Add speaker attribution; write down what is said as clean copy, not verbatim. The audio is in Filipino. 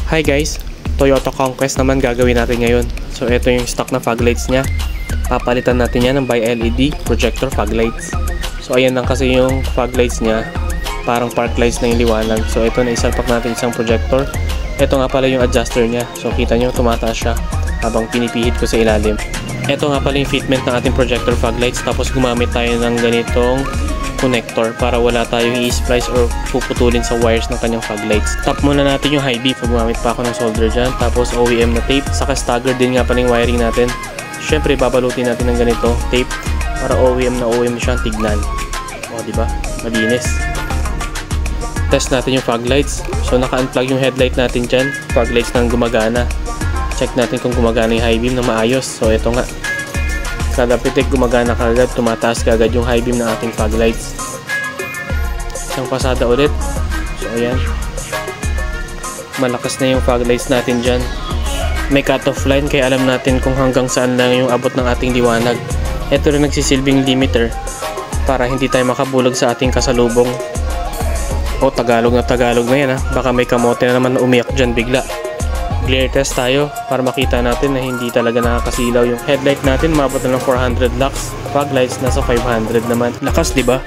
Speaker 1: Hi guys, Toyota Conquest naman gagawin natin ngayon. So ito yung stock na fog lights niya. Papalitan natin yan ng by LED projector fog lights. So ayan lang kasi yung fog lights niya, parang park lights na yung liwanag. So ito na isalpak natin isang projector. Ito nga pala yung adjuster niya. So kita nyo tumataas siya habang pinipihit ko sa ilalim. Ito nga pala yung fitment ng ating projector fog lights. Tapos gumamit tayo ng ganitong connector para wala tayong i-splice or puputulin sa wires ng kanyang fog lights. Tap muna natin yung high beam. Gumamit pa ako ng solder dyan. Tapos OEM na tape. Saka stagger din nga pa ng wiring natin. Siyempre babalutin natin ng ganito tape para OEM siyang tignan. O diba? Malinis. Test natin yung fog lights. So naka-unplug yung headlight natin dyan. Fog lights nang gumagana. Check natin kung gumagana yung high beam ng maayos. So ito nga. Kada pitik gumagana kagad, tumataas kagad yung high beam ng ating fog lights. Isang pasada ulit. So ayan. Malakas na yung fog lights natin dyan. May cut-off line kaya alam natin kung hanggang saan lang yung abot ng ating liwanag. Ito rin nagsisilbing limiter para hindi tayo makabulag sa ating kasalubong. O Tagalog na yan ha. Baka may kamote na naman na umiyak dyan bigla. Glare test tayo para makita natin na hindi talaga nakakasilaw yung headlight natin. Mabot na ng 400 lux. Fog lights nasa 500 naman. Lakas, di ba?